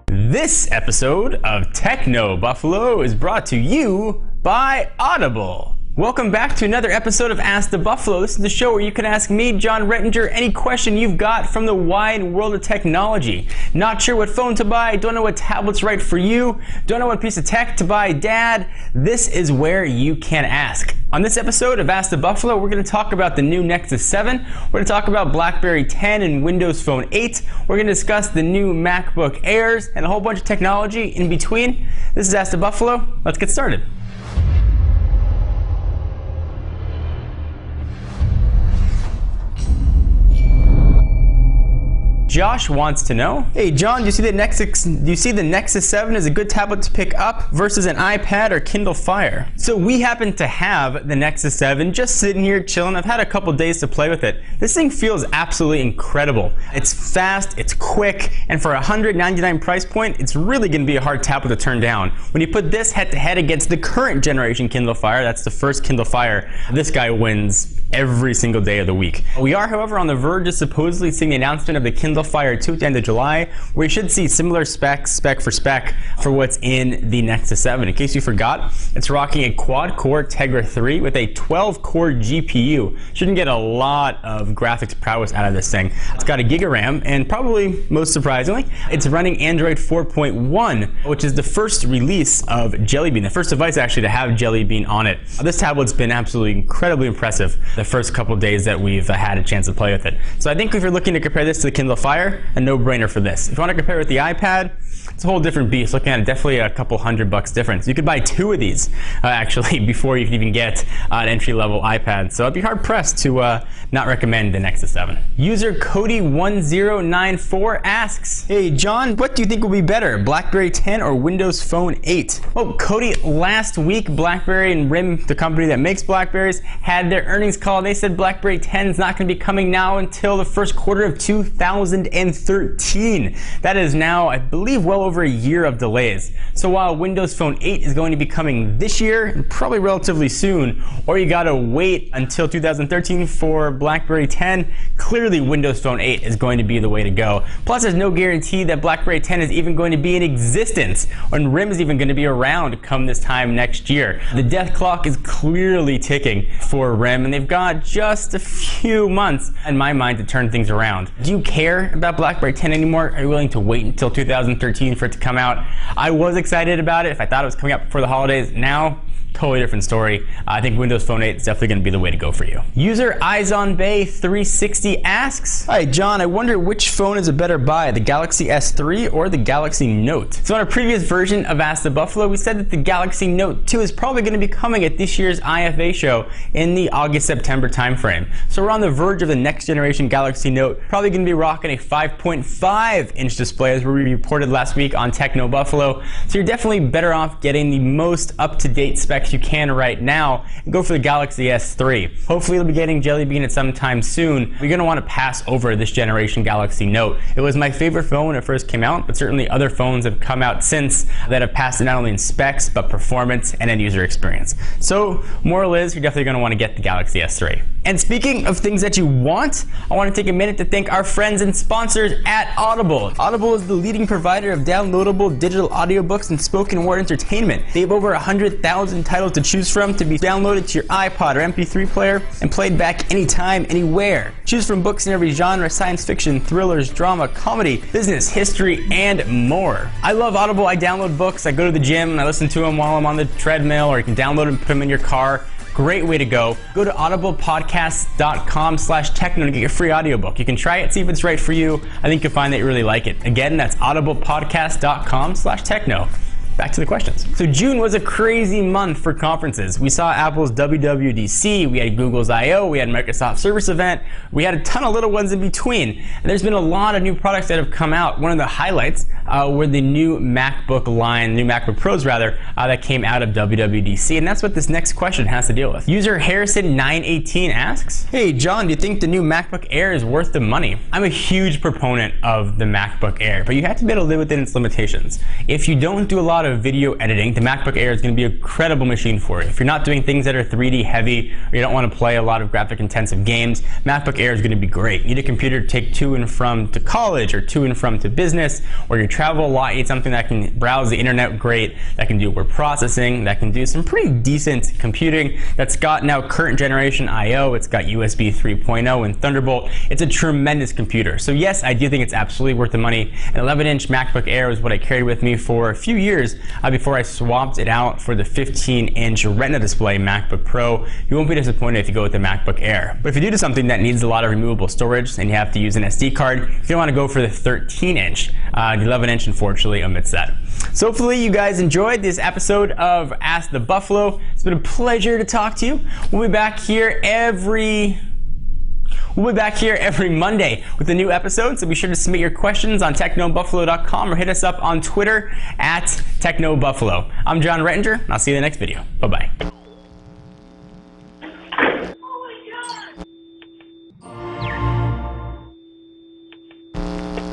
This episode of Techno Buffalo is brought to you by Audible. Welcome back to another episode of Ask the Buffalo. This is the show where you can ask me, John Rettinger, any question you've got from the wide world of technology. Not sure what phone to buy, don't know what tablet's right for you, don't know what piece of tech to buy Dad. This is where you can ask. On this episode of Ask the Buffalo, we're going to talk about the new Nexus 7. We're going to talk about BlackBerry 10 and Windows Phone 8. We're going to discuss the new MacBook Airs and a whole bunch of technology in between. This is Ask the Buffalo. Let's get started. Josh wants to know, hey John, do you see the Nexus 7 as a good tablet to pick up versus an iPad or Kindle Fire? So we happen to have the Nexus 7 just sitting here chilling. I've had a couple days to play with it. This thing feels absolutely incredible. It's fast, it's quick, and for a $199 price point, it's really going to be a hard tablet to turn down. When you put this head to head against the current generation Kindle Fire, that's the first Kindle Fire, this guy wins every single day of the week. We are, however, on the verge of supposedly seeing the announcement of the Kindle Fire 2 at the end of July, where you should see similar spec for what's in the Nexus 7. In case you forgot, it's rocking a quad-core Tegra 3 with a 12-core GPU. Shouldn't get a lot of graphics prowess out of this thing. It's got a gig of RAM, and probably most surprisingly, it's running Android 4.1, which is the first release of Jelly Bean, the first device actually to have Jelly Bean on it. This tablet's been absolutely incredibly impressive the first couple days that we've had a chance to play with it. So I think if you're looking to compare this to the Kindle Fire, a no-brainer for this. If you want to compare it with the iPad, it's a whole different beast. Looking at it, definitely a couple $100 difference. You could buy two of these actually before you can even get an entry-level iPad. So I'd be hard-pressed to not recommend the Nexus 7. User Cody1094 asks, hey John, what do you think will be better, BlackBerry 10 or Windows Phone 8? Well, Cody, last week BlackBerry and RIM, the company that makes Blackberries, had their earnings call. They said BlackBerry 10 is not going to be coming now until the first quarter of 2013. That is now, I believe, well over a year of delays. So while Windows Phone 8 is going to be coming this year, and probably relatively soon, or you gotta wait until 2013 for BlackBerry 10, clearly Windows Phone 8 is going to be the way to go. Plus, there's no guarantee that BlackBerry 10 is even going to be in existence, or RIM is even going to be around come this time next year. The death clock is clearly ticking for RIM, and they've got just a few months, in my mind, to turn things around. Do you care about BlackBerry 10 anymore? Are you willing to wait until 2013 for it to come out? I was excited about it if I thought it was coming out before the holidays. Now, totally different story. I think Windows Phone 8 is definitely going to be the way to go for you. User EyesOnBay360 asks, hi John, I wonder which phone is a better buy, the Galaxy S3 or the Galaxy Note? So in a previous version of Ask the Buffalo, we said that the Galaxy Note 2 is probably going to be coming at this year's IFA show in the August-September timeframe. So we're on the verge of the next generation Galaxy Note, probably going to be rocking a 5.5-inch display as we reported last week on Techno Buffalo. So you're definitely better off getting the most up-to-date specs you can right now and go for the Galaxy S3. Hopefully you'll be getting Jelly Bean at some time soon. You're going to want to pass over this generation Galaxy Note. It was my favorite phone when it first came out, but certainly other phones have come out since that have passed it not only in specs, but performance and end user experience. So moral is, you're definitely going to want to get the Galaxy S3. And speaking of things that you want, I want to take a minute to thank our friends and sponsors at Audible. Audible is the leading provider of downloadable digital audiobooks and spoken word entertainment. They have over 100,000 titles to choose from to be downloaded to your iPod or MP3 player and played back anytime, anywhere. Choose from books in every genre: science fiction, thrillers, drama, comedy, business, history, and more. I love Audible. I download books. I go to the gym and I listen to them while I'm on the treadmill, or you can download and put them in your car. Great way to go. Go to audiblepodcast.com/techno to get your free audiobook. You can try it, see if it's right for you. I think you'll find that you really like it. Again, that's audiblepodcast.com/techno. Back to the questions. So June was a crazy month for conferences. We saw Apple's WWDC, we had Google's I/O, we had Microsoft Service Event, we had a ton of little ones in between. And there's been a lot of new products that have come out. One of the highlights were the new MacBook line, new MacBook Pros rather, that came out of WWDC. And that's what this next question has to deal with. User Harrison918 asks, hey John, do you think the new MacBook Air is worth the money? I'm a huge proponent of the MacBook Air, but you have to be able to live within its limitations. If you don't do a lot lot of video editing, the MacBook Air is going to be a credible machine for you. If you're not doing things that are 3D heavy, or you don't want to play a lot of graphic intensive games, MacBook Air is going to be great. You need a computer to take to and from to college, or to and from to business, or you travel a lot, you need something that can browse the internet great, that can do word processing, that can do some pretty decent computing, that's got now current generation I/O, it's got USB 3.0 and Thunderbolt. It's a tremendous computer. So yes, I do think it's absolutely worth the money. An 11-inch MacBook Air was what I carried with me for a few years before I swapped it out for the 15-inch Retina display MacBook Pro. You won't be disappointed if you go with the MacBook Air. But if you do something that needs a lot of removable storage and you have to use an SD card, you're going to want to go for the 13-inch. The 11-inch unfortunately omits that. So hopefully you guys enjoyed this episode of Ask the Buffalo. It's been a pleasure to talk to you. We'll be back here every Monday with a new episode, so be sure to submit your questions on technobuffalo.com or hit us up on Twitter at technobuffalo. I'm John Rettinger, and I'll see you in the next video. Bye-bye.